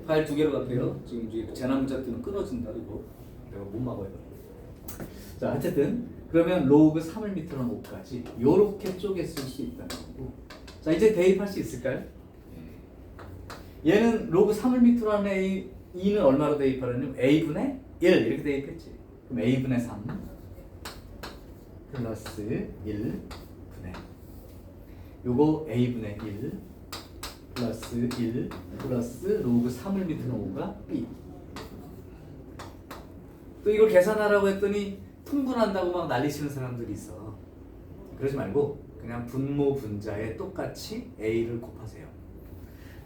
파일 두 개로 갈게요. 지금 이제 재난 문자 때문에 끊어진다 이거. 내가 못 막아요. 자, 어쨌든 그러면 로그 3을 밑으로 한 5까지 요렇게 쪼개 쓸 수 있다는 거고. 자, 이제 대입할 수 있을까요? 얘는 로그 3을 밑으로 한 a 2는 얼마로 대입하려면 a분의 1 이렇게 대입했지. 그럼 a분의 3 플러스 1 분의 요거 a분의 1 플러스 1 플러스 로그 3을 밑으로 5가 b. 또 이걸 계산하라고 했더니 풍분한다고 막 난리치는 사람들이 있어. 그러지 말고 그냥 분모 분자에 똑같이 a를 곱하세요.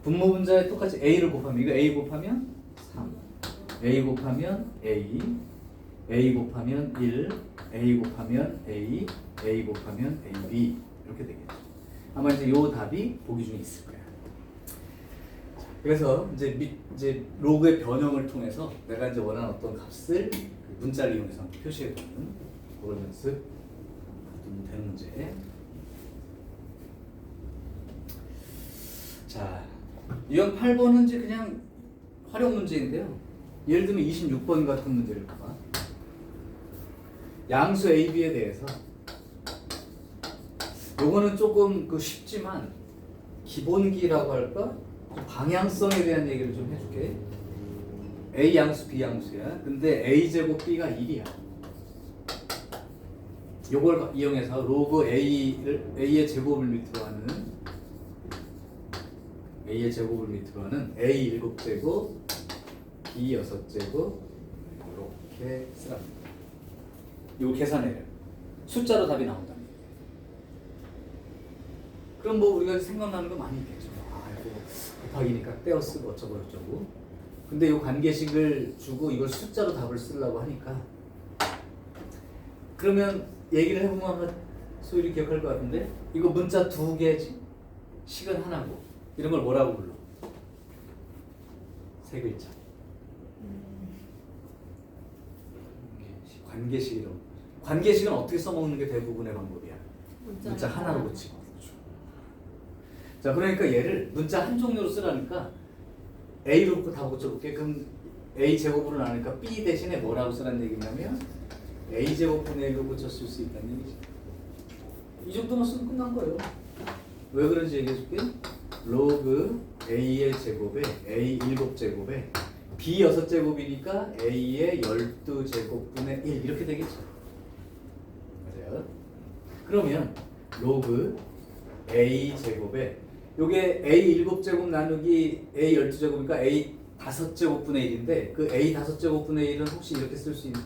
분모 분자에 똑같이 a를 곱하면 이거 a 곱하면 3, a 곱하면 a 곱하면 1, a 곱하면 a 곱하면 ab 이렇게 되겠죠. 아마 이제 요 답이 보기 중에 있을 거야. 그래서 이제 로그의 변형을 통해서 내가 이제 원하는 어떤 값을 문자를 이용해서 표시해두는 그런 연습 되는 문제. 자, 유형 8번은 이제 그냥 활용 문제인데요. 예를 들면 26번 같은 문제를 봐봐. 양수 A, B에 대해서 요거는 조금 쉽지만 기본기라고 할까? 방향성에 대한 얘기를 좀 해줄게. A 양수, B 양수야. 근데 A 제곱 B가 1이야. 요걸 이용해서 로그 A의 제곱을 밑으로 하는 A의 제곱을 밑으로 하는 A 7제곱, B 6제곱 이렇게 쓰랍니다. 이거 계산해요. 숫자로 답이 나온다는 얘기예요. 그럼 뭐 우리가 생각나는 거 많이 있겠죠. 아, 이거 곱하기니까 떼어 쓰고 어쩌고 저쩌고. 근데 이 관계식을 주고 이걸 숫자로 답을 쓰려고 하니까 그러면 얘기를 해보면 아마 소율이 기억할 것 같은데 이거 문자 2개지 식은 하나고 이런 걸 뭐라고 불러? 세 글자. 관계식이라고. 관계식은 어떻게 써먹는 게 대부분의 방법이야? 문자 하나로 고치고. 자, 그러니까 얘를 문자 한 종류로 쓰라니까 A로 다 고쳐볼게. 그럼 A 제곱으로 나누니까 B 대신에 뭐라고 쓰라는 얘기냐면 A 제곱분의 1로 고쳤을 수 있다는 얘기지. 이 정도만 쓰면 끝난 거예요. 왜 그런지 얘기해줄게. 로그 A의 제곱에 A 7제곱에 B 6제곱이니까 A의 12제곱분의 1 이렇게 되겠죠. 맞아요. 그러면 로그 A 제곱에 요게 A 7제곱 나누기 A 12제곱이니까 A 5제곱분의 1인데 그 A 5제곱분의 1은 혹시 이렇게 쓸 수 있는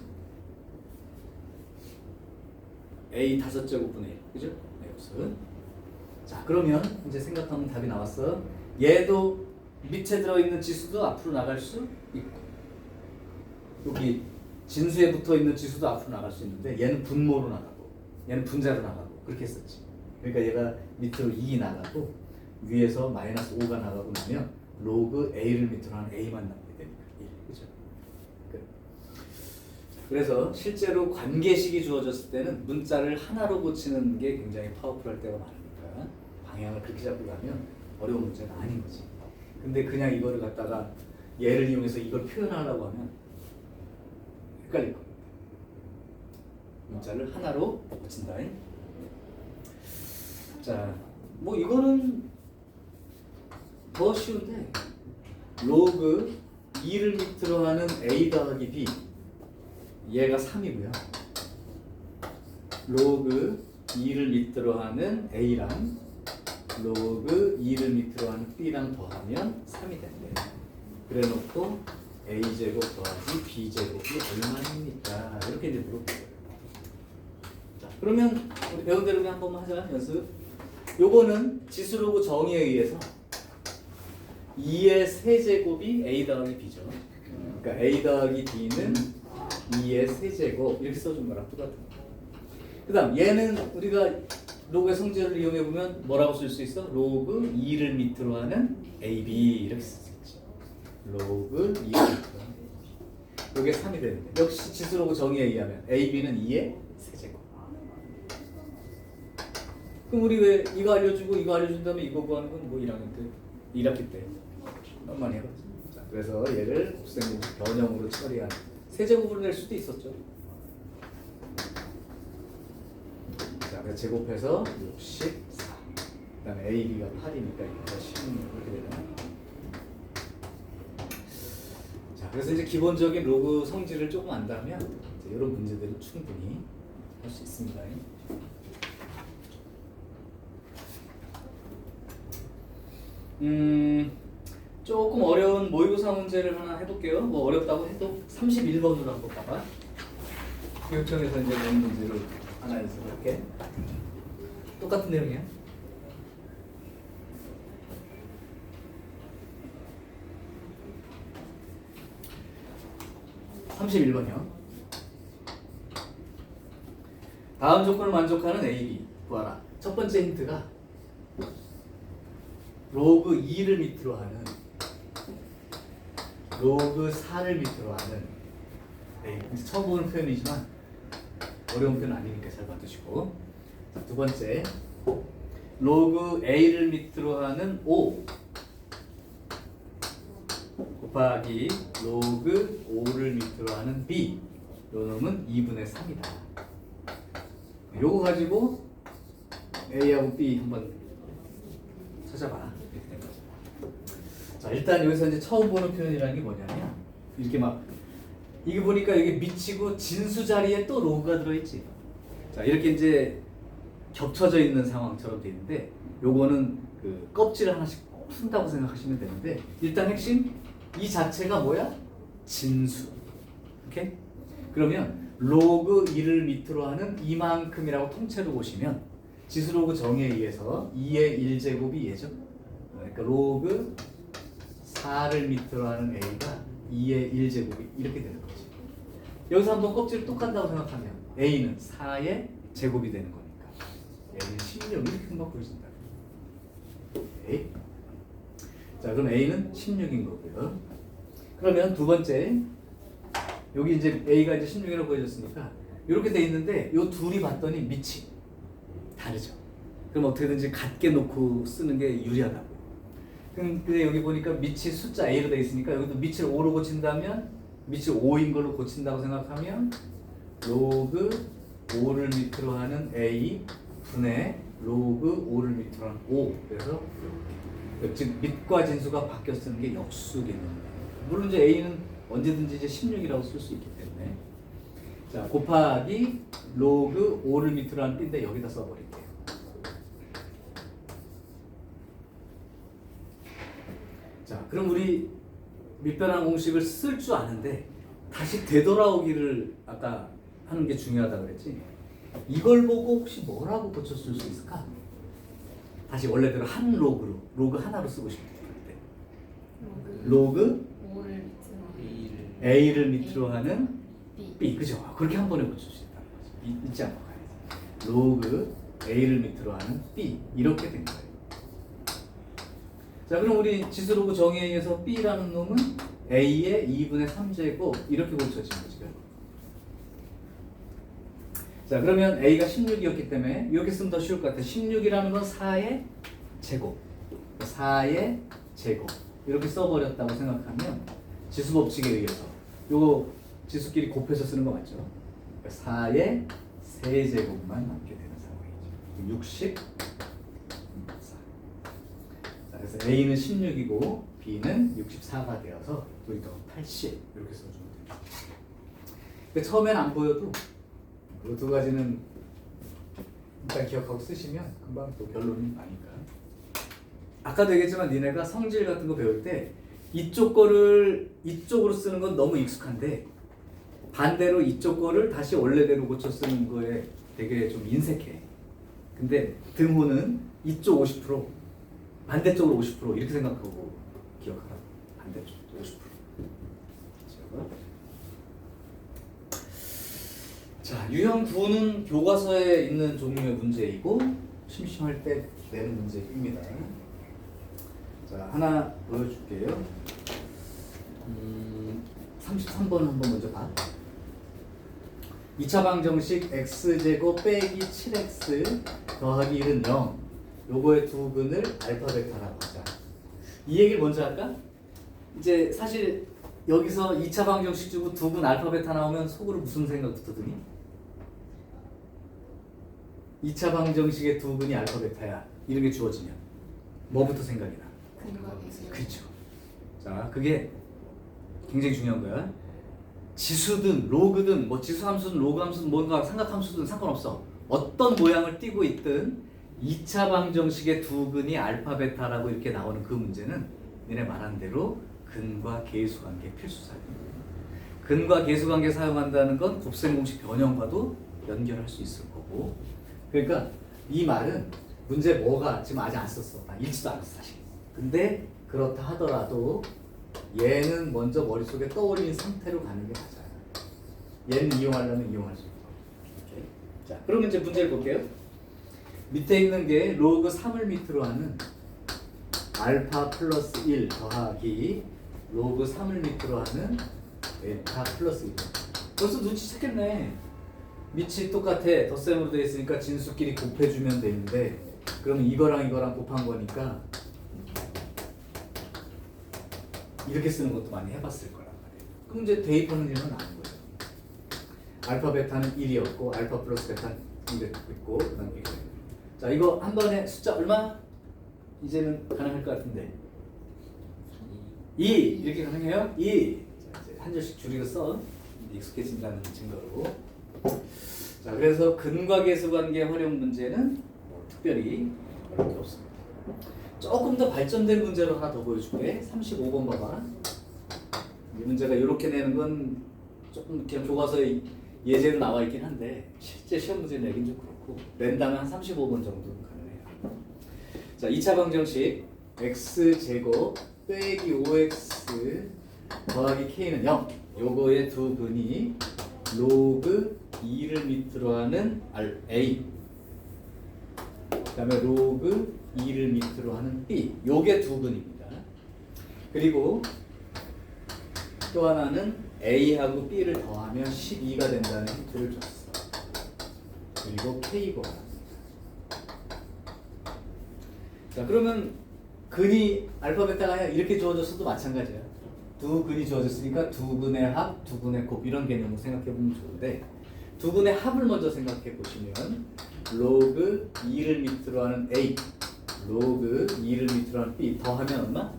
A 5제곱분의 1 그죠? 네, 없어. 자, 그러면 이제 생각하면 답이 나왔어. 얘도 밑에 들어있는 지수도 앞으로 나갈 수 있고 여기 진수에 붙어있는 지수도 앞으로 나갈 수 있는데 얘는 분모로 나가고 얘는 분자로 나가고 그렇게 했었지. 그러니까 얘가 밑으로 2 나가고 위에서 마이너스 5가 나가고 나면 로그 A를 밑으로 하는 A만 남게 되니까 1. 그죠? 그래서 실제로 관계식이 주어졌을 때는 문자를 하나로 고치는 게 굉장히 파워풀할 때가 많으니까 방향을 그렇게 잡고 가면 어려운 문제는 아닌 거지. 근데 그냥 이거를 갖다가 얘를 이용해서 이걸 표현하려고 하면 헷갈릴 겁니다. 문자를 하나로 고친다. 자, 뭐 이거는 더 쉬운데 로그 2를 밑으로 하는 A 더하기 B 얘가 3이고요. 로그 2를 밑으로 하는 A랑 로그 2를 밑으로 하는 B랑 더하면 3이 된대요. 그래 놓고 A제곱 더하기 B제곱이 얼마입니까? 이렇게 이제 물어보고요. 자, 그러면 우리 배운 대로 그냥 한 번만 하자. 연습. 요거는 지수로그 정의에 의해서 2의 세제곱이 A 더하기 B죠. 그러니까 A 더하기 B는 2의 세제곱 이렇게 써준 거랑 똑같은 거. 그 다음 얘는 우리가 로그의 성질을 이용해보면 뭐라고 쓸 수 있어? 로그 2를 밑으로 하는 AB 이렇게 쓸 수 있지. 로그 2를 밑으로 하는 AB. 이게 3이 되는데 역시 지수로그 정의에 의하면 AB는 2의 세제곱. 그럼 우리 왜 이거 알려주고 이거 알려준 다음에 이거 구하는 건 뭐 1학년 때 1학기 때 많이 해봤지. 그래서 얘를 곱셈 공식 변형으로 처리한 세제곱으로 낼 수도 있었죠. 자, 그래서 제곱해서 64. 그다음에 AB가 8이니까 이거 16 이렇게 되잖아. 자, 그래서 이제 기본적인 로그 성질을 조금 안다면 이제 이런 문제들은 충분히 할 수 있습니다. 조금 어려운 모의고사 문제를 하나 해볼게요. 뭐 어렵다고 해도 31번으로 한번 봐봐. 교육청에서 이제 낸 문제를 하나 연습할게. 똑같은 내용이야. (31번이요) 다음 조건을 만족하는 A, B 구하라. 첫 번째 힌트가 로그 2를 밑으로 하는 로그 4를 밑으로 하는 처음 보는 표현이지만 어려운 표현 아니니까 잘 봐두시고. 자, 두 번째 로그 A를 밑으로 하는 5 곱하기 로그 5를 밑으로 하는 B 요 놈은 2분의 3이다. 요거 가지고 A하고 B 한번 찾아봐. 자, 일단 여기서 이제 처음 보는 표현이라는 게 뭐냐면 이렇게 막 이게 보니까 여기 미치고 진수 자리에 또 로그가 들어있지. 자, 이렇게 이제 겹쳐져 있는 상황처럼 돼 있는데 요거는 그 껍질을 하나씩 푼다고 생각하시면 되는데 일단 핵심 이 자체가 뭐야? 진수. 오케이? 그러면 로그 1을 밑으로 하는 이만큼이라고 통째로 보시면 지수로그 정의에 의해서 2의 1제곱이 얘죠. 그러니까 로그 4를 밑으로 하는 A가 2의 1제곱이 이렇게 되는 거지. 여기서 한번 껍질을 또 깐다고 생각하면 A는 4의 제곱이 되는 거니까 A는 16 이렇게 금방 보여진다. 오케이. 자, 그럼 A는 16인 거고요. 그러면 두 번째 여기 이제 A가 이제 16이라고 보여졌으니까 이렇게 돼 있는데 요 둘이 봤더니 밑이 다르죠. 그럼 어떻게든지 같게 놓고 쓰는 게 유리하다고. 근데 여기 보니까 밑이 숫자 A로 돼 있으니까 여기도 밑을 5로 고친다면 밑이 5인 걸로 고친다고 생각하면 로그 5를 밑으로 하는 A 분의 로그 5를 밑으로 하는 5. 그래서 즉 밑과 진수가 바뀌어 쓰는 게 역수겠는데 물론 이제 A는 언제든지 이제 16이라고 쓸 수 있기 때문에 자 곱하기 로그 5를 밑으로 하는 B인데 여기다 써버릴게요. 자, 그럼 우리 밑변환 공식을 쓸 줄 아는데 다시 되돌아오기를 아까 하는 게 중요하다고 그랬지. 이걸 보고 혹시 뭐라고 고쳤을 수 있을까? 다시 원래대로 한 로그로 로그 하나로 쓰고 싶을 때 로그 A를 밑으로 하는 B 그죠? 그렇게 한 번에 고칠 수 있다는 거죠. 잊지 않고 가야지. 로그 A를 밑으로 하는 B 이렇게 된 거예요. 자, 그럼 우리 지수로그 정의에 의해서 B라는 놈은 A의 2분의 3제곱 이렇게 고쳐진 거죠. 자, 그러면 A가 16이었기 때문에 이렇게 쓰면 더 쉬울 것 같아요. 16이라는 건 4의 제곱 4의 제곱 이렇게 써버렸다고 생각하면 지수 법칙에 의해서 요거 지수끼리 곱해서 쓰는 거 맞죠? 4의 세제곱만 남게 되는 상황이죠. 64. 자, 그래서 A는 16이고 B는 64가 되어서 우리 더 80 이렇게 써주면 됩니다. 근데 처음엔 안 보여도 이 두 가지는 일단 기억하고 쓰시면 금방 또 결론이 나니까. 아까도 얘기했지만 니네가 성질 같은 거 배울 때 이쪽 거를 이쪽으로 쓰는 건 너무 익숙한데 반대로 이쪽 거를 다시 원래대로 고쳐 쓰는 거에 되게 좀 인색해. 근데 등호는 이쪽 50% 반대쪽으로 50% 이렇게 생각하고 기억하라. 반대쪽 50%. 자, 유형 9는 교과서에 있는 종류의 문제이고 심심할 때 내는 문제입니다. 자, 하나 보여줄게요. 33번 한번 먼저 봐. 2차 방정식 x제곱 빼기 7x 더하기 1은 0 요거의 두 근을 알파 베타라고 하자. 이 얘기를 먼저 할까? 이제 사실 여기서 2차 방정식 주고 두 분 알파 베타 나오면 속으로 무슨 생각부터 드니? 2차 방정식의 두 분이 알파 베타야. 이런 게 주어지면 뭐부터 생각이 나? 그렇죠. 자, 그게 굉장히 중요한 거야. 지수든 로그든 뭐 지수 함수든 로그 함수든 뭔가 삼각함수든 상관없어. 어떤 모양을 띠고 있든 2차 방정식의 두 근이 알파 베타라고 이렇게 나오는 그 문제는 니네 말한 대로 근과 계수 관계 필수 사용. 근과 계수 관계 사용한다는 건 곱셈 공식 변형과도 연결할 수 있을 거고. 그러니까 이 말은 문제 뭐가 지금 아직 안 썼어. 나 읽지도 않았어 사실. 근데 그렇다 하더라도 얘는 먼저 머릿속에 떠올린 상태로 가는 게 맞아요. 얘는 이용하려면 이용할 수 있고. 오케이. 자, 그러면 이제 문제를 볼게요. 밑에 있는 게 로그 3을 밑으로 하는 알파 플러스 1 더하기 로그 3을 밑으로 하는 베타 플러스 1. 벌써 눈치챘겠네. 밑이 똑같아. 덧셈으로 되어 있으니까 진수끼리 곱해주면 되는데 그러면 이거랑 이거랑 곱한 거니까 이렇게 쓰는 것도 많이 해봤을 거란 말이에요. 그럼 이제 대입하는 일은 아는 거예요. 알파 베타는 1이었고 알파 플러스 베타는 2였고 그 다음에 이거. 자, 이거 한 번에 숫자 얼마? 이제는 가능할 것 같은데 2 이렇게 가능해요? 2. 자, 이제 한 줄씩 줄이고 써 익숙해진다는 증거로. 자, 그래서 근과 계수 관계 활용 문제는 뭐 특별히 어려운 게 없습니다. 조금 더 발전된 문제로 하나 더 보여줄게. 35번 봐봐. 이 문제가 이렇게 내는 건 조금 그냥 교과서에 예제로 나와 있긴 한데 실제 시험 문제 내긴 좀 그렇고 낸다면 한 35번 정도는 가능해요. 자, 2차 방정식 x제곱 빼기 5x 더하기 k는 0. 요거의 두 근이 로그 2를 밑으로 하는 a 그 다음에 로그 2를 밑으로 하는 b. 요게 두 근입니다. 그리고 또 하나는 a하고 b를 더하면 12가 된다는 힌트를 줬어. 그리고 k가 자, 그러면 근이 알파 베타가 아니라 이렇게 주어졌어도 마찬가지야. 두 근이 주어졌으니까 두 근의 합, 두 근의 곱 이런 개념으로 생각해 보면 좋은데 두 근의 합을 먼저 생각해 보시면 로그 2를 밑으로 하는 a 로그 2를 밑으로 하는 b 더하면 얼마?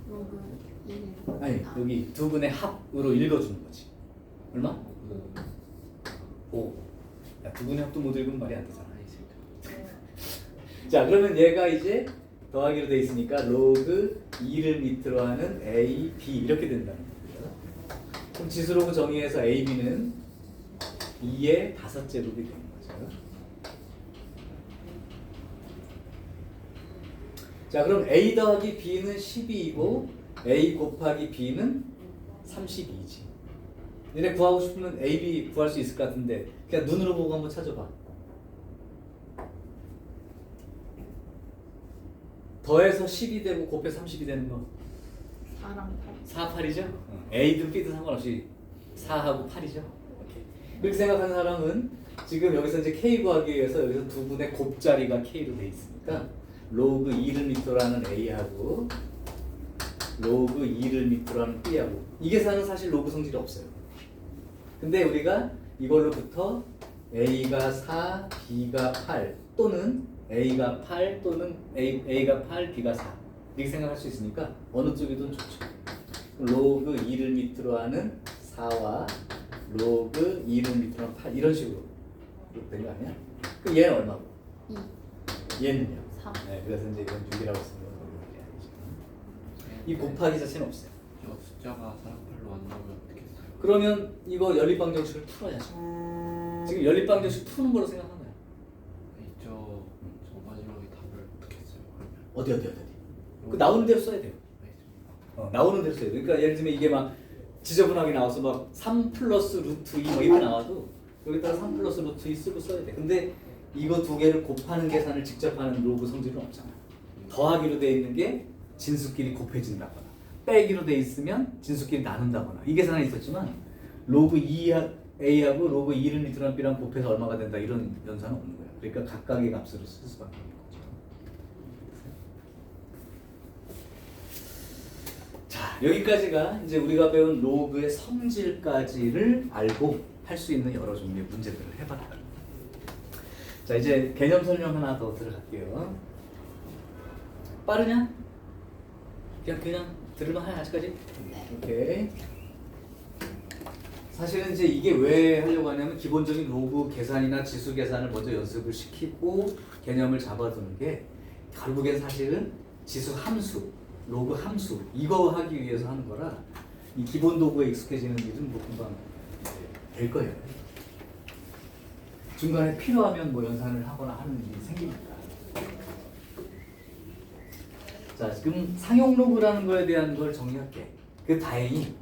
로그 1. 아니, 여기 두 근의 합으로 읽어주는 거지. 얼마? 5. 야, 두 근의 합도 못 읽으면 말이 안 되잖아. 자, 그러면 얘가 이제 더하기로 돼 있으니까 로그 2를 밑으로 하는 a, b 이렇게 된다는 거고요. 그럼 지수로그 정의해서 a, b는 2의 5제곱이 되는 거죠. 자, 그럼 a 더하기 b는 12이고 a 곱하기 b는 32지. 얘네 구하고 싶으면 a, b 구할 수 있을 것 같은데 그냥 눈으로 보고 한번 찾아봐. 더해서 10이 되고 곱해서 30이 되는 거 4랑 4, 8이죠? A든 B든 상관없이 4하고 8이죠? 오케이. 이렇게 생각하는 사람은 지금 여기서 이제 K 구하기 위해서 여기서 두 분의 곱자리가 K로 돼 있으니까 로그 2를 밑으로 하는 A하고 로그 2를 밑으로 하는 B하고 이 계산은 사실 로그 성질이 없어요. 근데 우리가 이걸로부터 A가 4, B가 8 또는 A가 8 또는 A가 8, B가 4 이렇게 생각할 수 있으니까 어느 쪽이든 좋죠. 로그 2를 밑으로 하는 4와 로그 2를 밑으로 하는 8 이런 식으로 이렇게 된 거 아니야? 그럼 얘는 얼마고? 2. 얘는요? 3. 네, 그래서 이제 이건 6이라고 쓰는 건 어려운 아니죠. 이 곱하기 자체는 없어요. 저 숫자가 사랑팔로 안 나오면 어떻게 써요? 그러면 이거 연립방정식을 풀어야죠. 지금 연립방정식 푸는 거로 생각하는 거야. 아니 저 마지막에 답을 어떻게 써요? 그러면 어디 그 나오는 대로 써야 돼요. 알겠습니다. 나오는 대로 써야 돼요. 그러니까 예를 들면 이게 막 지저분하게 나와서 막 3 플러스 루트 2 뭐 이렇게 나와도 여기다가 3 플러스 루트 2 쓰고 써야 돼. 근데 이거 두 개를 곱하는 계산을 직접 하는 로그 성질은 없잖아. 더하기로 돼 있는 게 진수끼리 곱해진다거나 빼기로 돼 있으면 진수끼리 나눈다거나 이 계산은 있었지만 로그 2A하고 로그 2를 밑으로 한 B랑 곱해서 얼마가 된다 이런 연산은 없는 거야. 그러니까 각각의 값으로 쓸 수밖에 없는 거죠. 자, 여기까지가 이제 우리가 배운 로그의 성질까지를 알고 할 수 있는 여러 종류의 문제들을 해봤다. 자, 이제 개념 설명 하나 더 들어갈게요. 빠르냐? 그냥 들을만 해 아직까지? 오케이. 사실은 이제 이게 왜 하려고 하냐면 기본적인 로그 계산이나 지수 계산을 먼저 연습을 시키고 개념을 잡아두는 게 결국엔 사실은 지수 함수, 로그 함수 이거 하기 위해서 하는 거라 이 기본 도구에 익숙해지는 일은 뭐 금방 될 거예요. 중간에 필요하면 뭐 연산을 하거나 하는 일이 생깁니다. 자, 지금 상용 로그라는 거에 대한 걸 정리할게. 그 다행히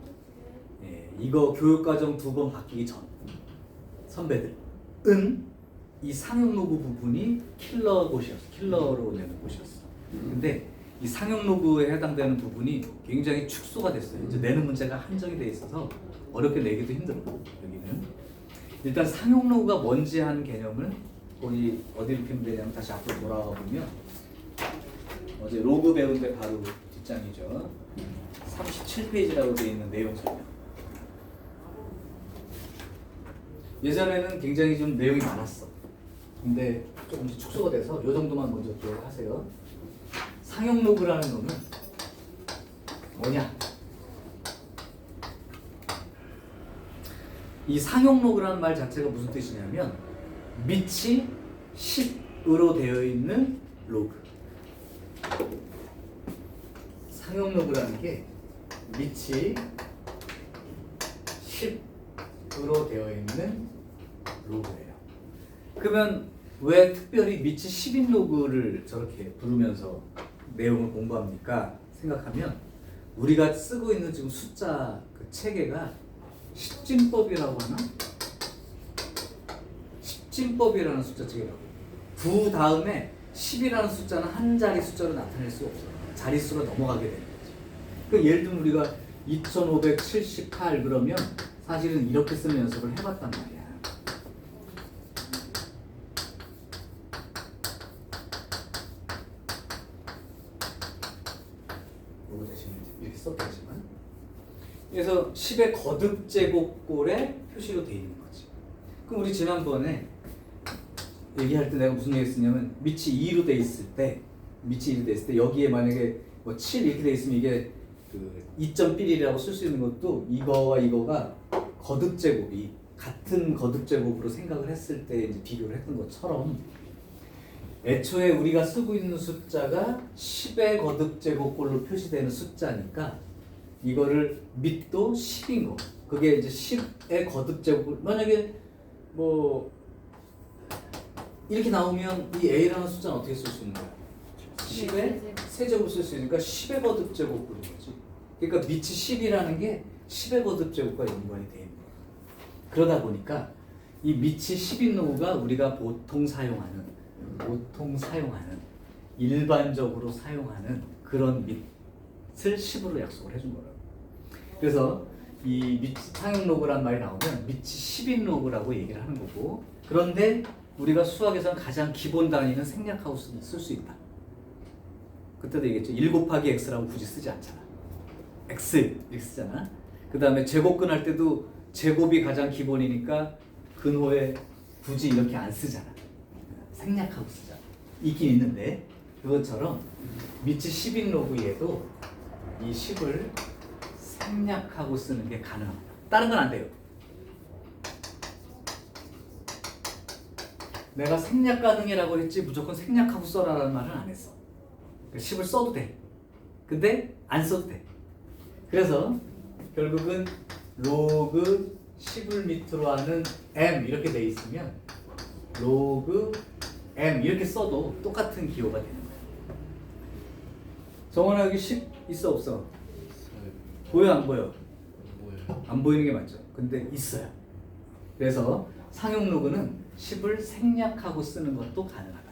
이거 교육과정 2번 바뀌기 전 선배들은 이 상용 로그 부분이 킬러 곳이었어. 킬러로 내는 곳이었어. 근데 이 상용 로그에 해당되는 부분이 굉장히 축소가 됐어요. 이제 내는 문제가 한정이 돼 있어서 어렵게 내기도 힘들어. 여기는 일단 상용 로그가 뭔지 하는 개념을 거기 어디를 피면 되냐면 다시 앞으로 돌아와 보면 어제 로그 배운 데 바로 뒷장이죠. 37페이지라고 되어 있는 내용 설명. 예전에는 굉장히 좀 내용이 많았어. 근데 조금씩 축소가 돼서 이 정도만 먼저 기억을 하세요. 상용 로그라는 놈은 뭐냐? 이 상용 로그라는 말 자체가 무슨 뜻이냐면 밑이 10으로 되어 있는 로그. 상용 로그라는 게 밑이 10으로 되어 있는 로그예요. 그러면 왜 특별히 밑이 10인 로그를 저렇게 부르면서 내용을 공부합니까? 생각하면 우리가 쓰고 있는 지금 숫자 그 체계가 십진법이라고 하나? 십진법이라는 숫자 체계라고. 9 다음에 10이라는 숫자는 한 자리 숫자로 나타낼 수 없어요. 자릿수가 넘어가게 되는 거죠. 그 예를 들면 우리가 2578 그러면 사실은 이렇게 쓰는 연습을 해봤단 말이야. 요거 대신에 이렇게 썼겠지만 그래서 10의 거듭 제곱꼴에 표시로 돼 있는 거지. 그럼 우리 지난번에 얘기할 때 내가 무슨 얘기 했었냐면 밑이 2로 돼 있을 때 여기에 만약에 뭐 7 이렇게 돼 있으면 이게 그 2.1이라고 쓸 수 있는 것도 이거와 이거가 거듭 제곱이 같은 거듭 제곱으로 생각을 했을 때 이제 비교를 했던 것처럼 애초에 우리가 쓰고 있는 숫자가 10의 거듭 제곱꼴로 표시되는 숫자니까 이거를 밑도 10인 거. 그게 이제 10의 거듭 제곱꼴. 만약에 뭐 이렇게 나오면 이 a라는 숫자는 어떻게 쓸 수 있는 거야? 10의 세제곱 쓸 수 있으니까 10의 거듭 제곱꼴인 거지. 그러니까 밑이 10이라는 게 10의 거듭 제곱과 연관이 돼 있는 거야. 그러다 보니까 이 밑이 10인 로그가 우리가 보통 사용하는 일반적으로 사용하는 그런 밑을 10으로 약속을 해준 거라고. 그래서 이 밑 상용 로그란 말이 나오면 밑이 10인 로그라고 얘기를 하는 거고, 그런데 우리가 수학에서는 가장 기본 단위는 생략하고 쓸 수 있다. 그때도 얘기했죠. 1 곱하기 x라고 굳이 쓰지 않잖아. x 이렇게 쓰잖아. 그 다음에 제곱근 할 때도 제곱이 가장 기본이니까 근호에 굳이 이렇게 안 쓰잖아. 생략하고 쓰잖아. 있긴 있는데 그것처럼 밑이 10인 로그에도 이 10을 생략하고 쓰는 게 가능합니다. 다른 건 안 돼요. 내가 생략 가능이라고 했지 무조건 생략하고 써라라는 말은 안 했어. 10을 써도 돼. 근데 안 써도 돼. 그래서 결국은 로그 10을 밑으로 하는 m 이렇게 돼 있으면 로그 m 이렇게 써도 똑같은 기호가 되는 거야. 정원아 여기 10 있어 없어? 보여 안 보여? 뭐예요? 안 보이는 게 맞죠. 근데 있어요. 그래서 상용 로그는 10을 생략하고 쓰는 것도 가능하다.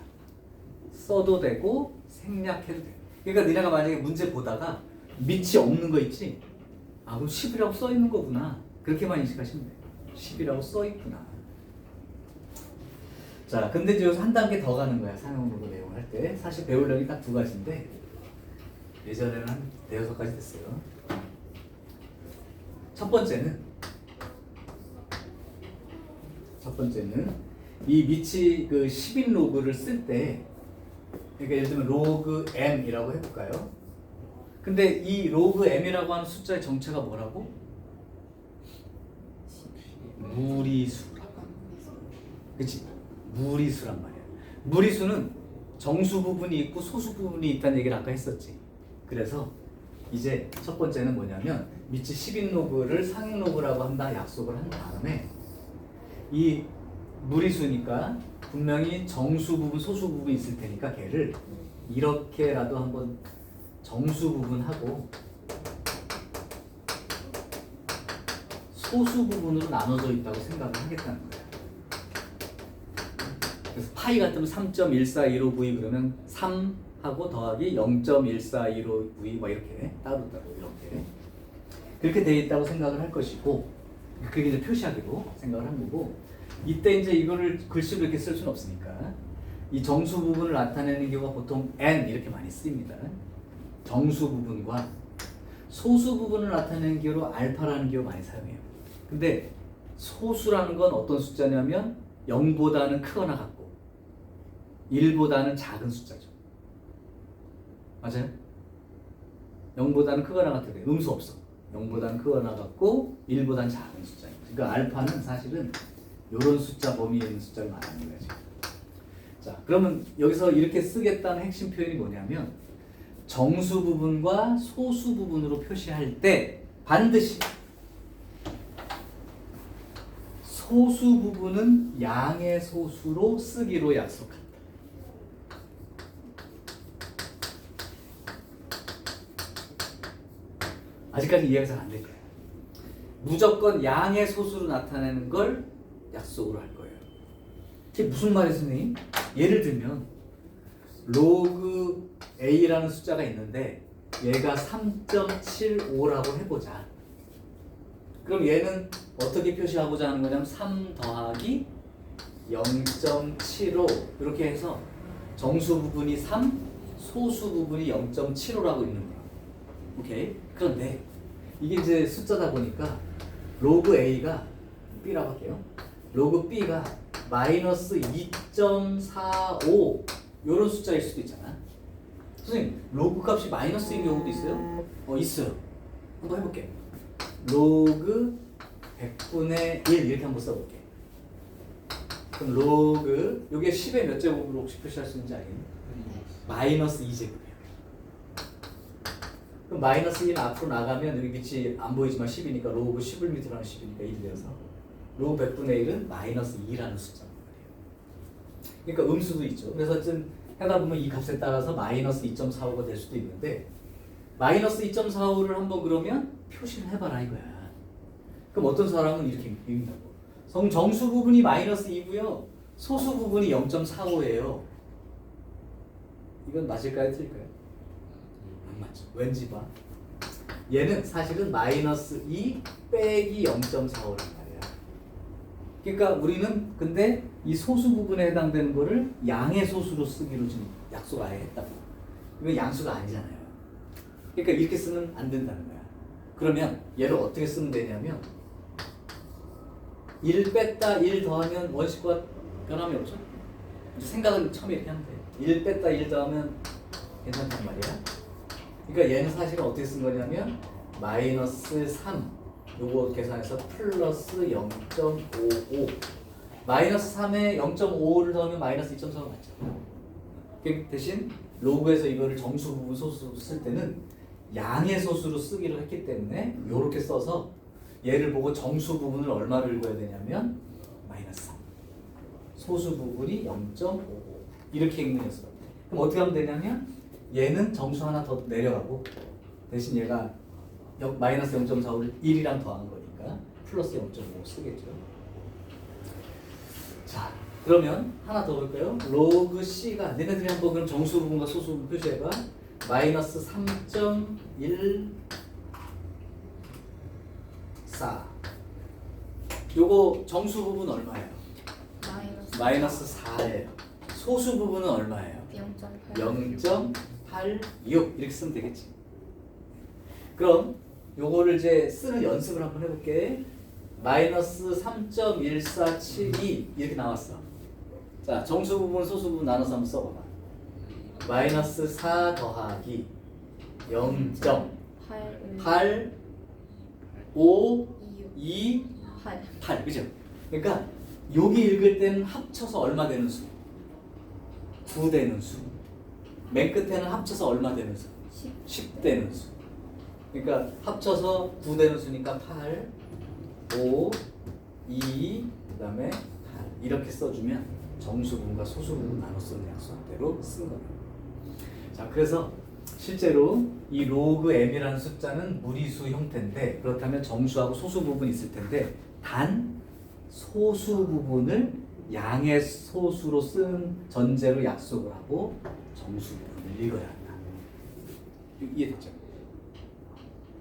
써도 되고 생략해도 돼. 그러니까 니네가 만약에 문제 보다가 밑이 없는 거 있지? 아 그럼 10이라고 써 있는 거구나. 그렇게만 인식하시면 돼. 10이라고 써 있구나. 자, 근데 이제 여기서 한 단계 더 가는 거야. 상용 로그 내용을 할 때. 사실 배울 내용이 딱 두 가지인데 예전에는 한 5-6가지 됐어요. 첫 번째는 이 밑이 그 10인 로그를 쓸 때, 그러니까 예를 들면 로그 m이라고 해볼까요? 근데 이 로그 m이라고 하는 숫자의 정체가 뭐라고? 무리수라. 그치? 무리수란 말이야. 무리수는 정수 부분이 있고 소수 부분이 있다는 얘기를 아까 했었지. 그래서 이제 첫 번째는 뭐냐면 밑이 10인 로그를 상인 로그라고 한다 약속을 한 다음에 이 무리수니까 분명히 정수 부분, 소수 부분이 있을 테니까 걔를 이렇게라도 한번 정수 부분하고 소수 부분으로 나눠져 있다고 생각을 하겠다는 거야. 그래서 파이 같으면 3.1415v 그러면 3하고 더하기 0.1415v 뭐 이렇게 따로따로 이렇게 그렇게 되어 있다고 생각을 할 것이고, 그게 이제 표시하기로 생각을 한 거고, 이때 이제 이거를 글씨로 이렇게 쓸 수는 없으니까 이 정수 부분을 나타내는 경우가 보통 n 이렇게 많이 쓰입니다. 정수 부분과 소수 부분을 나타내는 기호로 알파라는 기호 많이 사용해요. 근데 소수라는 건 어떤 숫자냐면 0보다는 크거나 같고 1보다는 작은 숫자죠. 맞아요? 0보다는 크거나 같은데 음수 없어. 0보다는 크거나 같고 1보다는 작은 숫자예요. 그러니까 알파는 사실은 이런 숫자 범위에 있는 숫자를 말하는 거예요. 자, 그러면 여기서 이렇게 쓰겠다는 핵심 표현이 뭐냐면 정수 부분과 소수 부분으로 표시할 때 반드시 소수 부분은 양의 소수로 쓰기로 약속한다. 아직까지 이해가 잘 안 될 거예요. 무조건 양의 소수로 나타내는 걸 약속으로 할 거예요. 이게 무슨 말이에요, 선생님? 예를 들면 로그 a라는 숫자가 있는데 얘가 3.75라고 해보자. 그럼 얘는 어떻게 표시하고자 하는 거냐면 3 더하기 0.75 이렇게 해서 정수 부분이 3, 소수 부분이 0.75라고 있는 거야. 오케이? 그런데 이게 이제 숫자다 보니까 로그 a가 b라고 할게요. 로그 b가 마이너스 2.45 이런 숫자일 수도 있잖아. 선생님, 로그 값이 마이너스인 경우도 있어요? 있어요. 한번 해볼게. 로그 100분의 1 이렇게 한번 써볼게. 그럼 로그 요게 10의 몇 제곱으로 혹시 표시할 수 있는지 알겠니? 마이너스 2제곱이에요. 그럼 마이너스 1 앞으로 나가면 여기 밑이 안 보이지만 10이니까 로그 10을 밑으로 하면 10이니까 1이 되어서 로그 100분의 1은 마이너스 2라는 숫자란 말이에요. 그러니까 음수도 있죠. 그래서 좀 하다 보면 이 값에 따라서 마이너스 2.45가 될 수도 있는데 마이너스 2.45를 한번 그러면 표시를 해봐라 이거야. 그럼 어떤 사람은 이렇게 읽는다고. 정수 부분이 마이너스 2고요. 소수 부분이 0.45예요. 이건 맞을까요? 틀릴까요? 안 맞죠. 왠지 봐. 얘는 사실은 마이너스 2 빼기 0.45란 말이야. 그러니까 우리는 근데 이 소수 부분에 해당되는 거를 양의 소수로 쓰기로 지금 약속 아예 했다고. 이건 양수가 아니잖아요. 그러니까 이렇게 쓰면 안 된다는 거야. 그러면 얘를 어떻게 쓰면 되냐면 1 뺐다 1 더하면 원식과 변함이 없죠? 생각은 처음에 이렇게 하면 돼. 1 뺐다 1 더하면 괜찮단 말이야. 그러니까 얘는 사실은 어떻게 쓴 거냐면 마이너스 3 요거 계산해서 플러스 0.55 마이너스 3에 0.55를 더하면 마이너스 2.4가 맞죠. 그 대신 로그에서 이거를 정수 부분 소수로 쓸 때는 양의 소수로 쓰기로 했기 때문에 요렇게 써서 얘를 보고 정수 부분을 얼마를 읽어야 되냐면 마이너스 3 소수 부분이 0.55 이렇게 읽는 녀석. 그럼 어떻게 하면 되냐면 얘는 정수 하나 더 내려가고 대신 얘가 마이너스 0.45를 1이랑 더한 거니까 플러스 0.5 쓰겠죠. 자, 그러면 하나 더 볼까요? 로그 C가 너네들이 한번 그럼 정수 부분과 소수 부분 표시해봐. 마이너스 3.14 요거 정수 부분 얼마예요? 마이너스 4예요. 소수 부분은 얼마예요? 0.86 이렇게 쓰면 되겠지. 그럼 요거를 이제 쓰는 연습을 한번 해볼게. 마이너스 3.1472 이렇게 나왔어. 자, 정수 부분, 소수 부분 나눠서 한번 써봐봐. 마이너스 4 더하기 0.8 5 2 8 8 그죠? 그러니까 여기 읽을 때는 합쳐서 얼마 되는 수? 9 되는 수. 맨 끝에는 합쳐서 얼마 되는 수? 10 되는 수. 그러니까 합쳐서 9 되는 수니까 8 5 2 그다음에 8 이렇게 써주면 정수 부분과 소수 부분 나눠 쓰는 약속대로 쓴 거예요. 자, 그래서 실제로 이 로그 m이라는 숫자는 무리수 형태인데 그렇다면 정수하고 소수 부분이 있을 텐데 단 소수 부분을 양의 소수로 쓴 전제로 약속을 하고 정수 부분을 읽어야 한다. 이해됐죠?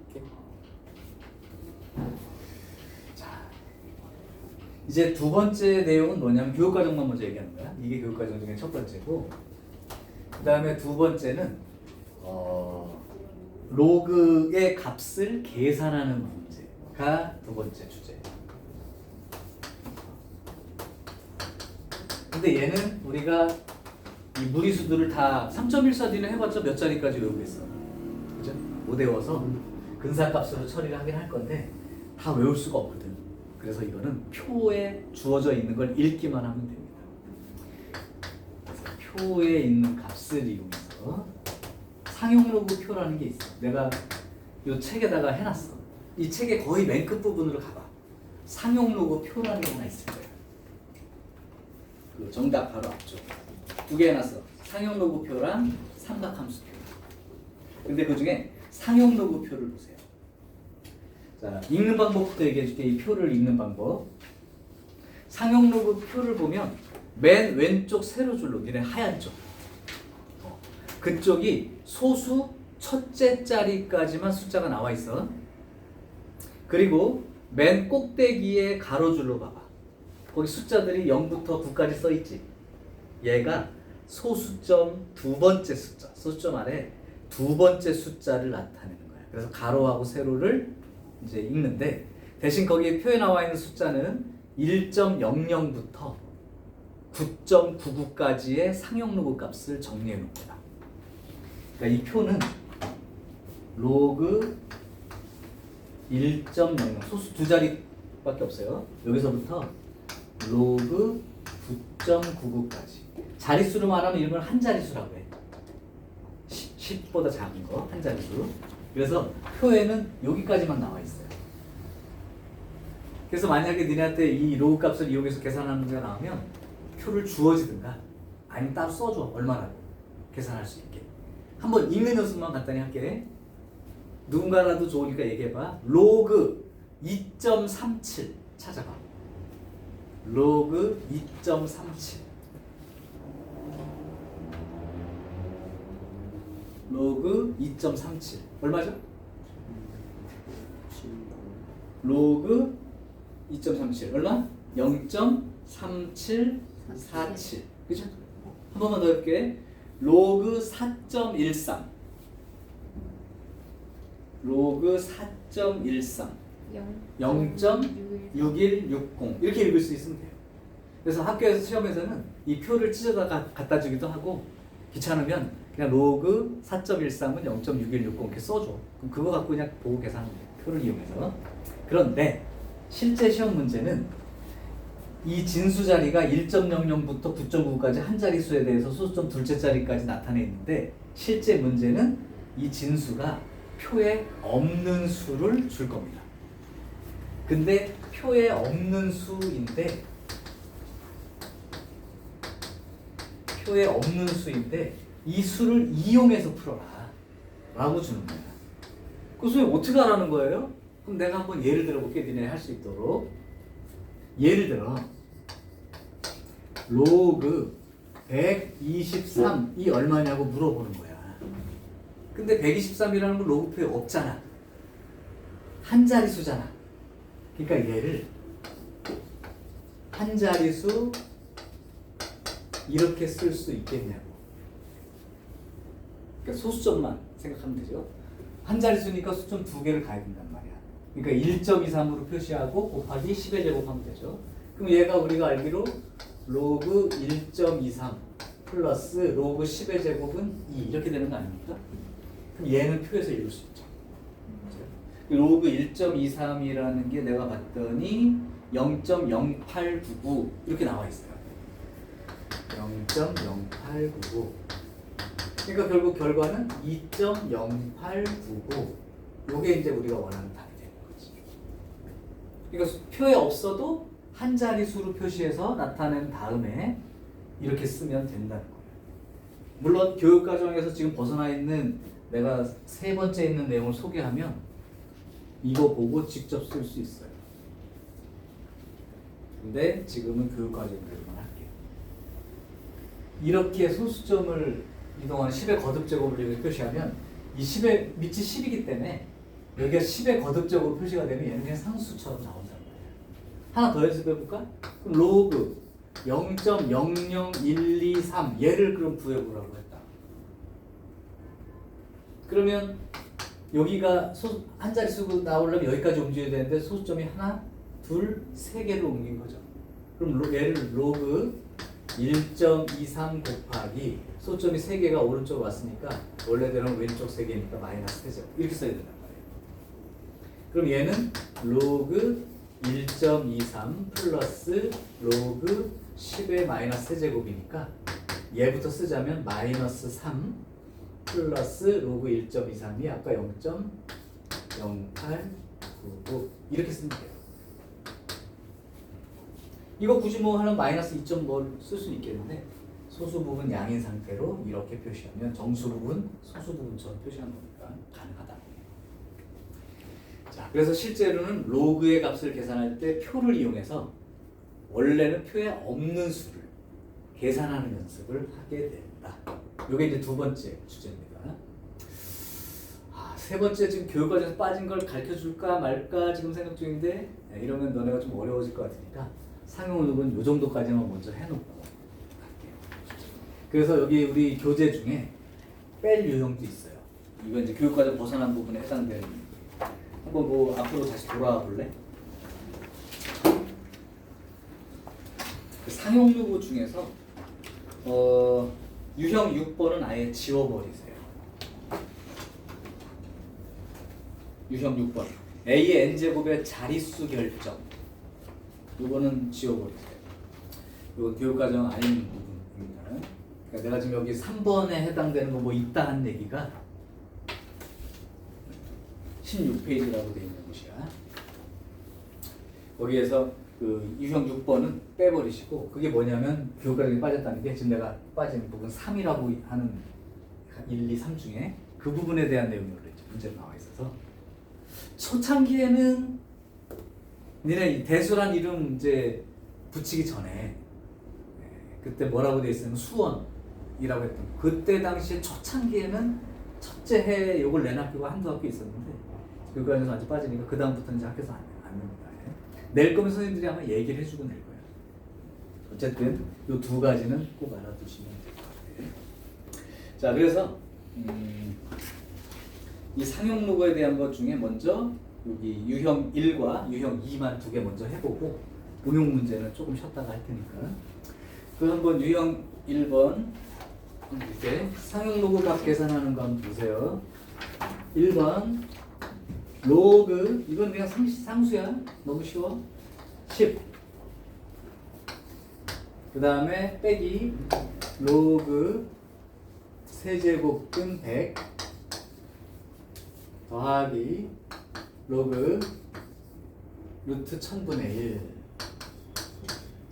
오케이? 자, 이제 두 번째 내용은 뭐냐면 교육과정만 먼저 얘기하는 거야. 이게 교육과정 중에 첫 번째고 그 다음에 두 번째는 로그의 값을 계산하는 문제가 두 번째 주제예요. 근데 얘는 우리가 이 무리수들을 다 3.14D는 해봤자 몇 자리까지 외우겠어? 그죠? 못 외워서 근사값으로 처리를 하긴 할 건데 다 외울 수가 없거든. 그래서 이거는 표에 주어져 있는 걸 읽기만 하면 됩니다. 그래서 표에 있는 값을 이용해서 상용로그 표라는 게 있어. 내가 이 책에다가 해놨어. 이 책의 거의 맨 끝부분으로 가봐. 상용로그 표라는 게 하나 있을 거야. 그 정답 바로 앞쪽. 두 개 해놨어. 상용로그 표랑 삼각함수 표. 근데 그 중에 상용로그 표를 보세요. 자, 읽는 방법부터 얘기해줄게. 이 표를 읽는 방법. 상용로그 표를 보면 맨 왼쪽 세로 줄로, 니네 하얀 쪽. 그쪽이 소수 첫째 자리까지만 숫자가 나와 있어. 그리고 맨 꼭대기에 가로줄로 봐봐. 거기 숫자들이 0부터 9까지 써 있지. 얘가 소수점 두 번째 숫자, 소수점 아래 두 번째 숫자를 나타내는 거야. 그래서 가로하고 세로를 이제 읽는데 대신 거기에 표에 나와 있는 숫자는 1.00부터 9.99까지의 상용로그 값을 정리해 놓습니다. 그러니까 이 표는 로그 1.00 소수 두 자리밖에 없어요. 여기서부터 로그 9.99까지 자릿수로 말하면 이런 걸 한 자릿수라고 해. 10보다 작은 거 한 자릿수. 그래서 표에는 여기까지만 나와 있어요. 그래서 만약에 니네한테 이 로그 값을 이용해서 계산하는 문제가 나오면 표를 주어지든가 아니면 따로 써줘. 얼마라고 계산할 수 있게. 한번 읽는 연습만 간단히 할게. 누군가라도 좋으니까 얘기해봐. 로그 2.37 찾아봐. 로그 2.37 로그 2.37 얼마죠? 로그 2.37 얼마? 0.3747 그죠? 한 번만 더 해볼게. 로그 4.13 로그 4.13 0.6160 이렇게 읽을 수 있으면 돼요. 그래서 학교에서 시험에서는 이 표를 찢어다가 갖다 주기도 하고 귀찮으면 그냥 로그 4.13은 0.6160 이렇게 써줘. 그럼 그거 갖고 그냥 보고 계산하면 돼요. 표를 이용해서. 그런데 실제 시험 문제는 이 진수 자리가 1.00부터 9.9까지 한 자릿수에 대해서 소수점 둘째 자리까지 나타내 있는데 실제 문제는 이 진수가 표에 없는 수를 줄 겁니다. 근데 표에 없는 수인데 이 수를 이용해서 풀어라 라고 주는 거야. 그 수에 어떻게 하라는 거예요? 그럼 내가 한번 예를 들어볼게. 니네 할 수 있도록. 예를 들어 로그 123이 얼마냐고 물어보는 거야. 근데 123이라는 건 로그표에 없잖아. 한 자릿수잖아. 그러니까 얘를 한 자릿수 이렇게 쓸 수 있겠냐고. 그러니까 소수점만 생각하면 되죠. 한 자릿수니까 수점 2개를 가야 된단 말이야. 그러니까 1.23으로 표시하고 곱하기 10의 제곱하면 되죠. 그럼 얘가 우리가 알기로 로그 1.23 플러스 로그 10의 제곱은 2 이렇게 되는 거 아닙니까? 그럼 얘는 표에서 읽을 수 있죠. 로그 1.23이라는 게 내가 봤더니 0.0899 이렇게 나와 있어요. 0.0899. 그러니까 결국 결과는 2.0899. 요게 이제 우리가 원하는 답이 되는 거지. 그러니까 표에 없어도 한 자릿수로 표시해서 나타낸 다음에 이렇게 쓰면 된다는 거예요. 물론 교육과정에서 지금 벗어나 있는 내가 세 번째 있는 내용을 소개하면 이거 보고 직접 쓸 수 있어요. 근데 지금은 교육과정대로만 할게요. 이렇게 소수점을 이동하는 10의 거듭제곱을 여기 표시하면 이 10의 밑이 10이기 때문에 여기가 10의 거듭제곱으로 표시가 되면 얘는 그냥 상수처럼 나온단 말이에요. 하나 더 연습해볼까? 그럼 로그 0.00123 얘를 그럼 구해보라고 했다. 그러면 여기가 한 자릿수 나오려면 여기까지 움직여야 되는데 소수점이 하나, 둘, 세 개를 옮긴 거죠. 그럼 얘를 로그 1.23 곱하기 소수점이 3개가 오른쪽으로 왔으니까 원래대로는 왼쪽 3개니까 마이너스 3제곱 이렇게 써야 된단 말이에요. 그럼 얘는 로그 1.23 플러스 로그 10의 마이너스 3제곱이니까 얘부터 쓰자면 마이너스 3 플러스 로그 1.23이 아까 0.0899 이렇게 쓰면 돼요. 이거 굳이 뭐 하는 마이너스 2.뭘 쓸 수 있겠는데 소수 부분 양인 상태로 이렇게 표시하면 정수 부분 소수 부분처럼 표시하는 거니까 가능하다. 자, 그래서 실제로는 로그의 값을 계산할 때 표를 이용해서 원래는 표에 없는 수를 계산하는 연습을 하게 된다. 이게 이제 두 번째 주제입니다. 세 번째 지금 교육과정에서 빠진 걸 가르쳐 줄까 말까 지금 생각 중인데 이러면 너네가 좀 어려워질 것 같으니까 상용론은 요 정도까지만 먼저 해놓고 갈게요. 그래서 여기 우리 교재 중에 뺄 유형도 있어요. 이건 이제 교육과정 벗어난 부분에 해당되는. 한번 뭐 앞으로 다시 돌아와 볼래? 상용유부 중에서 유형 6번은 아예 지워버리세요. 유형 6번 A의 n제곱의 자릿수 결정 이거는 지워버리세요. 이건 교육과정 아닌 부분입니다. 그러니까 내가 지금 여기 3번에 해당되는 거 뭐 있다 한 얘기가 16페이지라고 되어 있는 곳이야. 거기에서 그 유형 6번은 빼버리시고 그게 뭐냐면 교육과정에 빠졌다는 게 지금 내가 빠진 부분 3이라고 하는 1, 2, 3 중에 그 부분에 대한 내용이 문제로 나와 있어서 초창기에는 니네 대수란 이름 이제 붙이기 전에 그때 뭐라고 돼 있으면 수원이라고 했던 그때 당시에 초창기에는 첫째 해에 요걸 내놨기고 한두 학교 있었는데 교육과정에서 아주 빠지니까 그 다음부터는 이제 학교에서 안 냅니다. 낼 거면 선생님들이 아마 얘기를 해주고 낼 거예요. 어쨌든 요 두 가지는 꼭 알아두시면 될 것 같아요. 자, 그래서 이 상용로그에 대한 것 중에 먼저 여기 유형 1과 유형 2만 두 개 먼저 해보고 응용 문제는 조금 쉬었다가 할 테니까 그 한번 유형 1번 이렇게 상용로그 값 계산하는 거 한번 보세요. 1번 로그 이건 그냥 상수야. 너무 쉬워. 10 그 다음에 빼기 로그 세제곱근 100 더하기 로그 루트 1000분의 1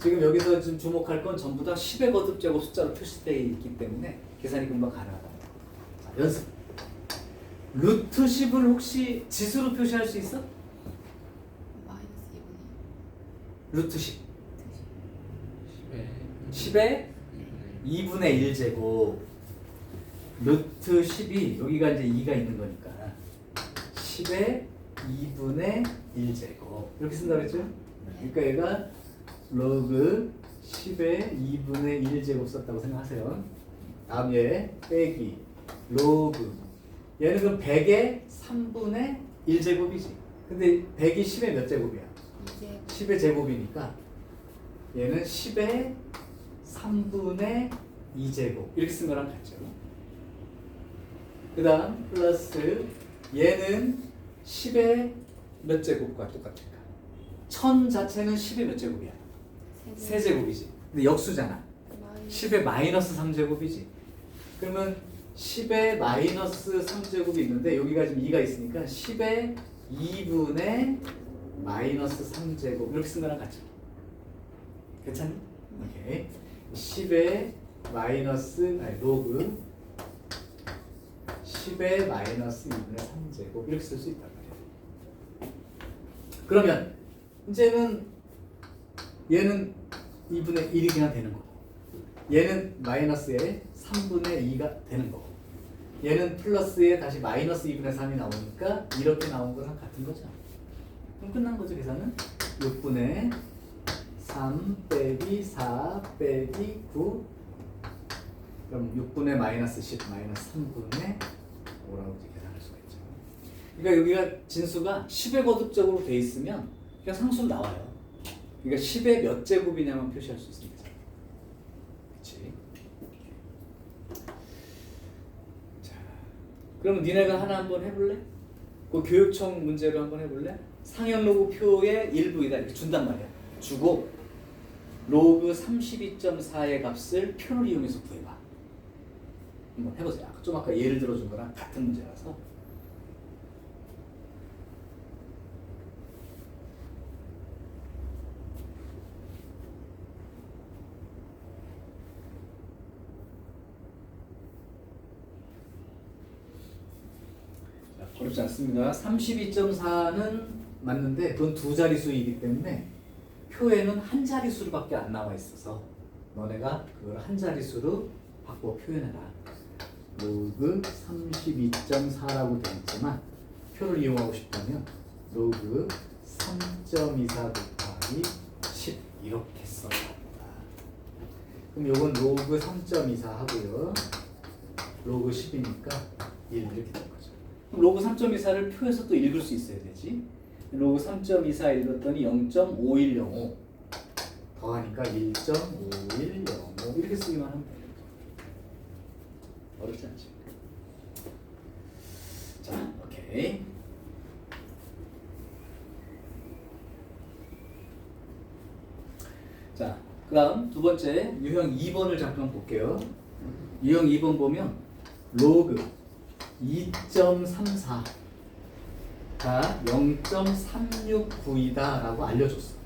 지금 여기서 지금 주목할 건 전부 다 10의 거듭제곱 숫자로 표시되어 있기 때문에 계산이 금방 가능하다. 자, 연습. 루트 10을 혹시 지수로 표시할 수 있어? 마이너스 2분의 루트 10. 10에 10의 2분의 1제곱. 루트 10이 여기가 이제 2가 있는 거니까 10의 2분의 1제곱 이렇게 쓴다고 했죠? 그러니까 얘가 로그 10의 2분의 1제곱 썼다고 생각하세요. 다음 얘 빼기 로그 얘는 그럼 100의 3분의 1제곱이지. 근데 100이 10의 몇 제곱이야? 이제 10의 제곱이니까 얘는 10의 3분의 2제곱 이렇게 쓴 거랑 같죠. 그 다음 플러스 얘는 10의 몇 제곱과 똑같을까? 1000 자체는 10의 몇 제곱이야? 세제곱이지. 근데 역수잖아. 10의 마이너스 3제곱이지. 그러면 10의 마이너스 3제곱이 있는데 여기가 지금 2가 있으니까 10의 2분의 마이너스 3제곱 이렇게 쓴 거랑 같죠. 괜찮니? 오케이. 10의 마이너스 로그 10의 마이너스 2분의 3제곱 이렇게 쓸 수 있단 말이야. 그러면 이제는 얘는 2분의 1이 그냥 되는 거고 얘는 마이너스의 3분의 2가 되는 거고 얘는 플러스에 다시 마이너스 2분의 3이 나오니까 이렇게 나온 거랑 같은 거죠. 그럼 끝난 거죠. 계산은 6분의 3 빼기 4 빼기 9 그럼 6분의 마이너스 10 마이너스 3분의 5라고 계산할 수가 있죠. 그러니까 여기가 진수가 10의 거듭적으로 돼 있으면 그냥 상수로 나와요. 그러니까 10의 몇 제곱이냐만 표시할 수 있습니다. 그렇지? 자, 그러면 니네가 하나 한번 해볼래? 그 교육청 문제로 한번 해볼래? 상현 로그 표의 일부이다 이렇게 준단 말이야. 주고 로그 32.4의 값을 표를 이용해서 구해봐. 한번 해보세요. 아까 예를 들어준 거랑 같은 문제라서. 어렵지 않습니다. 32.4는 맞는데 그건 두 자릿수이기 때문에 표에는 한 자릿수로밖에 안 나와 있어서 너네가 그걸 한 자릿수로 바꿔 표현해라. 로그 32.4라고 되어 있지만 표를 이용하고 싶다면 로그 3.24 곱하기 10 이렇게 써야 합니다. 그럼 요건 로그 3.24 하고요. 로그 10이니까 1 이렇게 된 거죠. 그럼 로그 3.24를 표에서 또 읽을 수 있어야 되지. 로그 3.24 읽었더니 0.5105 더하니까 1.5105 이렇게 쓰기만 하면 돼요. 어렵지 않지? 자, 오케이. 자, 그 다음 두 번째 유형 2번을 잠깐 볼게요. 유형 2번 보면 로그 2.34가 0.369이다 라고 알려줬어.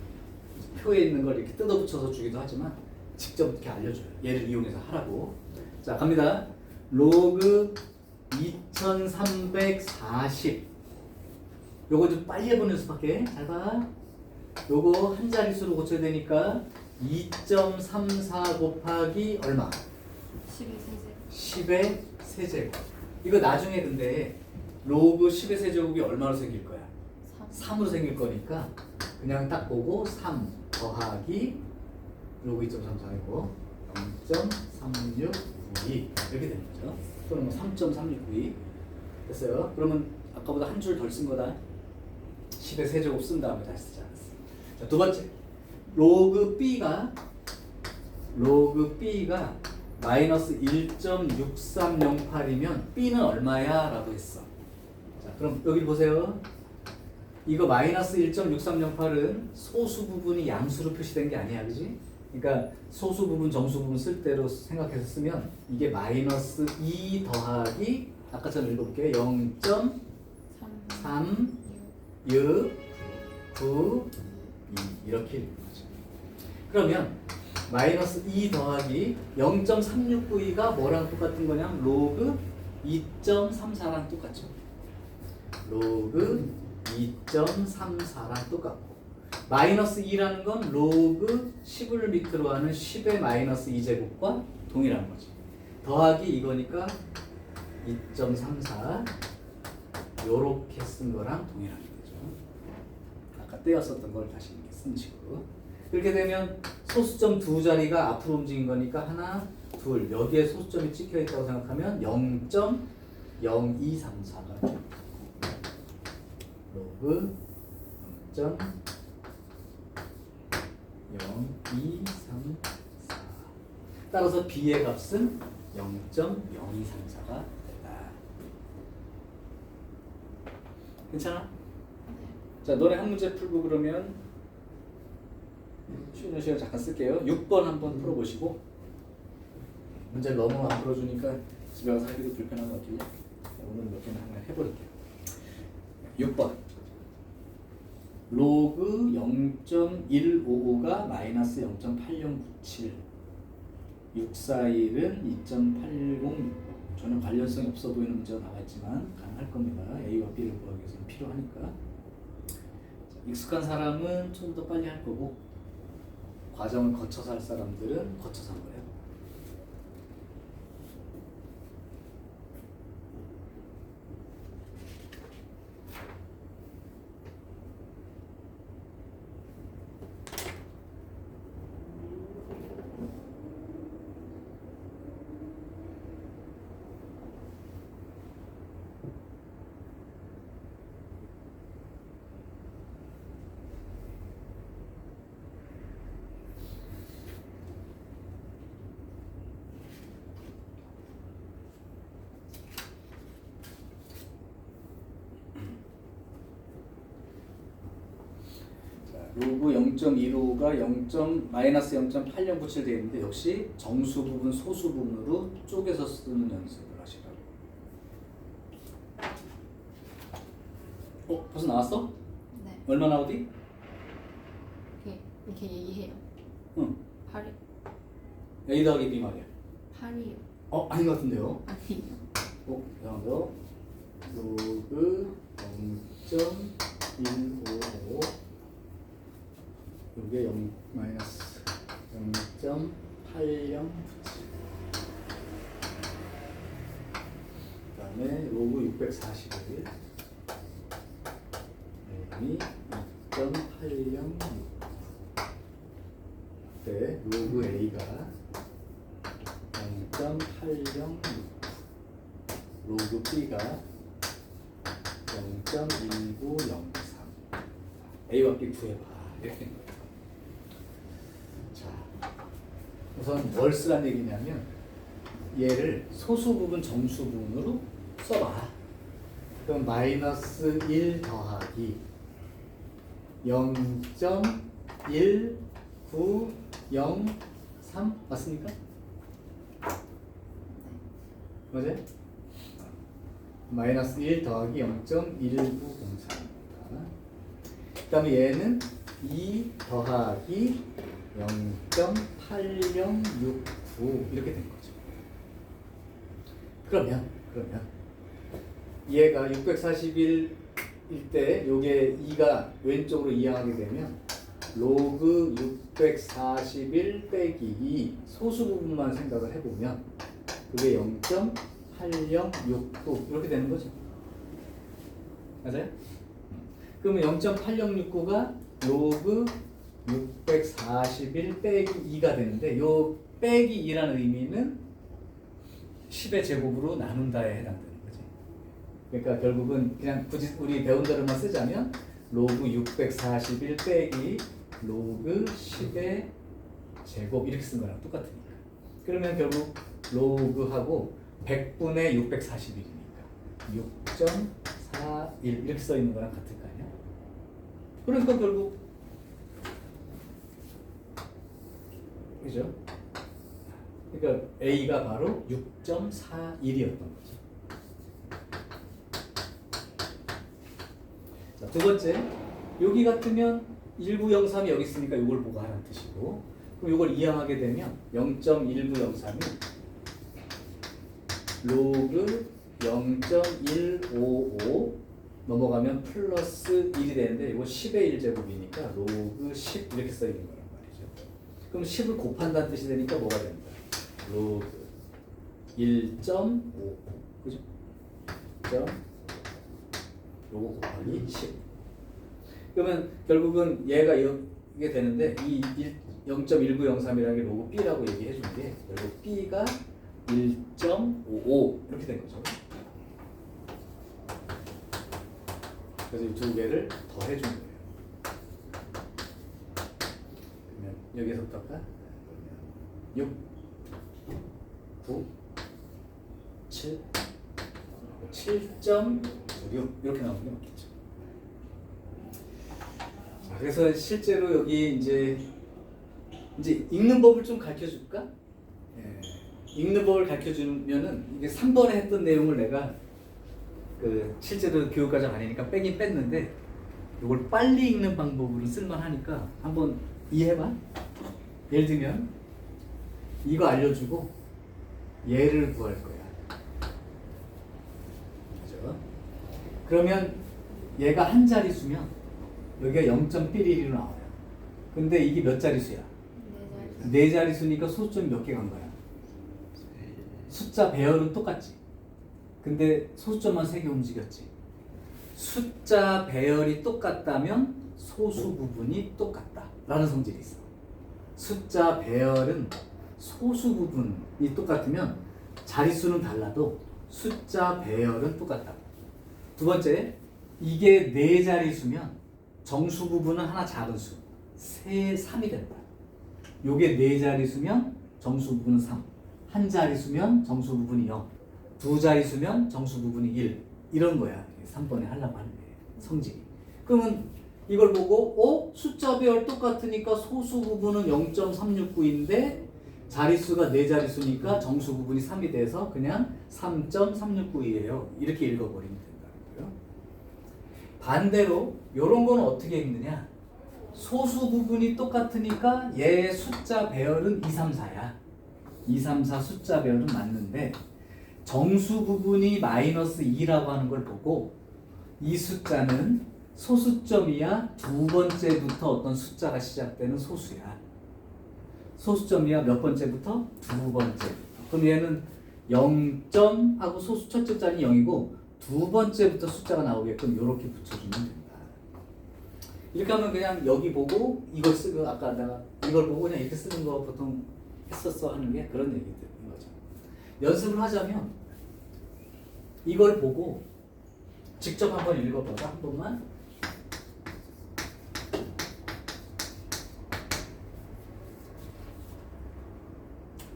표에 있는 걸 이렇게 뜯어붙여서 주기도 하지만 직접 이렇게 알려줘요. 얘를 이용해서 하라고. 자, 갑니다. 로그 2340 요거 좀 빨리 해보는 수밖에. 잘 봐. 요거 한 자릿수로 고쳐야 되니까 2.34 곱하기 얼마? 10의 세제곱. 이거 나중에 근데 로그 10의 세제곱이 얼마로 생길 거야? 3으로 생길 거니까 그냥 딱 보고 3 더하기 로그 2.34이고 0.3692 이렇게 되는 거죠. 또는 뭐 3.3692 됐어요. 그러면 아까보다 한 줄 덜 쓴 거다. 10의 세제곱 쓴 다음에 다시 쓰지 않았어. 자, 두 번째 로그 B가 마이너스 1.6308이면 B는 얼마야? 라고 했어. 자, 그럼 여기 보세요. 이거 마이너스 1.6308은 소수 부분이 양수로 표시된 게 아니야, 그지? 그러니까 소수 부분, 정수 부분 쓸 때로 생각해서 쓰면 이게 마이너스 2 더하기 아까처럼 읽어볼게요. 0.3692 이렇게 읽는 거죠. 그러면 마이너스 2 더하기 0.369가 뭐랑 똑같은 거냐면 로그 2.34랑 똑같죠. 로그 2.34랑 똑같고 마이너스 2라는 건 로그 10을 밑으로 하는 10의 마이너스 2제곱과 동일한 거지. 더하기 이거니까 2.34 요렇게 쓴 거랑 동일한 거죠. 아까 떼었었던 걸 다시 이렇게 쓴 식으로. 그렇게 되면 소수점 두 자리가 앞으로 움직인 거니까 하나, 둘 여기에 소수점이 찍혀 있다고 생각하면 0.1 0, 2, 3, 4가 로그 0. 0, 2, 3, 4. 따라서 b의 값은 0.0234가 된다. 괜찮아? 자, 너네 한 문제 풀고 그러면 쉬는 시간 잠깐 쓸게요. 6번 한번 풀어보시고 문제를 너무 안 풀어주니까 집에 가서 하기도 불편한 것 같길래 오늘 몇 개는 한번 해볼게요. 6번 로그 0.155가 마이너스 0.8097 641은 2.8065 전혀 관련성이 없어 보이는 문제가 나와있지만 가능할 겁니다. A와 B를 구하기 위해서는 필요하니까. 익숙한 사람은 좀 더 빨리 할 거고 과정을 거쳐서 할 사람들은 거쳐서 한 거예요. 로그 0.15가 마이너스 0.8097 되어 있는데 역시 정수 부분, 소수 부분으로 쪼개서 쓰는 연습을 하시라고. 벌써 나왔어? 네. 얼마 나오디? 이렇게 얘기해요. 응. 8이 A 더하기 B 말이야. 8이요. 아닌 것 같은데요? 아니요. 이상한데요? 로그 0.155 이게 0 마이너스 0.8097 그 다음에 로그 641 여기 2.806 네, 로그 A가 0.806 로그 B가 0.1903 A와 B 구해봐 이렇게 된 거예요. 자, 우선 뭘 쓰란 얘기냐면 얘를 소수 부분 정수 부분으로 써봐. 그럼 마이너스 1 더하기 0.1903 맞습니까? 맞아요? 마이너스 1 더하기 0.1903입니다. 그 다음에 얘는 2 더하기 0.8069 이렇게 된 거죠. 그러면 얘가 641일 때 요게 2가 왼쪽으로 이항하게 되면 로그 641 빼기 2 소수 부분만 생각을 해보면 그게 0.8069 이렇게 되는 거죠. 맞아요? 그러면 0.8069가 로그 641 빼기 2가 되는데 요 빼기 2라는 의미는 10의 제곱으로 나눈다에 해당되는 거지. 그러니까 결국은 그냥 굳이 우리 배운 대로만 쓰자면 로그 641 빼기 로그 10의 제곱 이렇게 쓴 거랑 똑같으니까. 그러면 결국 로그하고 100분의 641이니까 6.41 이렇게 써 있는 거랑 같을 거 아니야? 그러니까 결국 그죠? 그러니까 A가 바로 6.41이었던 거죠. 자, 두 번째, 여기 같으면 1903이 여기 있으니까 이걸 보고 하라는 뜻이고, 그럼 이걸 이항하게 되면 0.1903이 로그 0.155 넘어가면 플러스 1이 되는데 이거 10의 1제곱이니까 로그 10 이렇게 써 있는 거란 말이죠. 그럼 10을 곱한다는 뜻이 되니까 뭐가 됩니다. 로그 1.5 그죠? 로그 곱하기 10 그러면 결국은 얘가 이게 되는데 이 0.1903이라는 게 로그 B라고 얘기해 준 게 결국 B가 1.55 이렇게 된 거죠. 그래서 이 두 개를 더해 준 거예요. 그러면 여기서부터 할까? 6, 9, 7, 7.96 이렇게 나오는 게 맞겠죠. 자, 그래서 실제로 여기 이제 읽는 법을 좀 가르쳐 줄까? 예. 읽는 법을 가르쳐 주면은 이게 3번에 했던 내용을 내가 그 실제로 교육과정 아니니까 빼긴 뺐는데 이걸 빨리 읽는 방법으로 쓸만하니까 한번 이해해봐. 예를 들면 이거 알려주고 얘를 구할 거야. 그죠? 그러면 얘가 한 자릿수면 여기가 0.11로 나와요. 근데 이게 몇 자릿수야? 네 자릿수니까 소수점이 몇 개 간 거야? 숫자 배열은 똑같지. 근데 소수점만 3개 움직였지. 숫자 배열이 똑같다면 소수 부분이 똑같다 라는 성질이 있어. 숫자 배열은 소수 부분이 똑같으면 자릿수는 달라도 숫자 배열은 똑같다. 두 번째, 이게 네 자릿수면 정수 부분은 하나 작은 수 3이 된다. 요게 네 자릿수면 정수 부분은 3, 한 자릿수면 정수 부분이 0, 두 자릿수면 정수 부분이 1 이런 거야. 3번에 하려고 하는 게 성질이. 그러면 이걸 보고 숫자 배열 똑같으니까 소수 부분은 0.369인데 자릿수가 네 자릿수니까 정수 부분이 3이 돼서 그냥 3.369이에요. 이렇게 읽어버리면 된다는 거예요. 반대로 이런 건 어떻게 읽느냐? 소수 부분이 똑같으니까 얘 숫자 배열은 2, 3, 4야. 2, 3, 4 숫자 배열은 맞는데 정수 부분이 마이너스 2라고 하는 걸 보고 이 숫자는 소수점이야 두 번째부터 어떤 숫자가 시작되는 소수야. 소수점이야 몇 번째부터? 두 번째부터. 그럼 얘는 0점 하고 소수 첫째 자리 0이고 두 번째부터 숫자가 나오게끔 이렇게 붙여주면 된다. 이렇게 하면 그냥 여기 보고 이걸 쓰고 아까 내가 이걸 보고 그냥 이렇게 쓰는 거 보통 했었어 하는 게 그런 얘기인 거죠. 연습을 하자면 이걸 보고 직접 한번 읽어봐봐. 한 번만.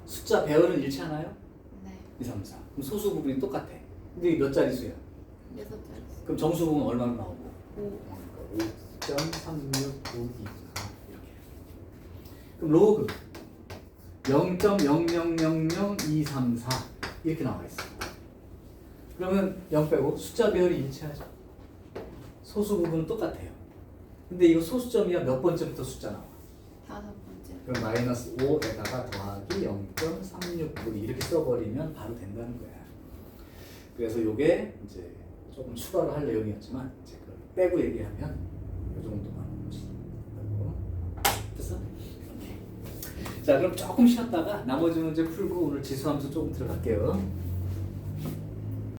숫자 배열은 일치하나요? 네. 2, 3, 4. 그럼 소수 부분이 똑같아. 근데 이게 몇 자릿수야? 6자릿수. 그럼 정수 부분 얼마로 나오고? 5. 5.3692 이렇게. 그럼 로그 0.0000234 이렇게 나와 있어. 그러면 0 빼고 숫자 배열이 일치하죠. 소수 부분은 똑같아요. 근데 이거 소수점이야 몇 번째부터 숫자 나와? 5번째. 그럼 마이너스 5에다가 더하기 0.369 이렇게 써버리면 바로 된다는 거야. 그래서 요게 이제 조금 추가로 할 내용이었지만 이제 그걸 빼고 얘기하면 요 정도만 됐어? 오케이. 자 그럼 조금 쉬었다가 나머지 문제 풀고 오늘 지수함수 조금 들어갈게요.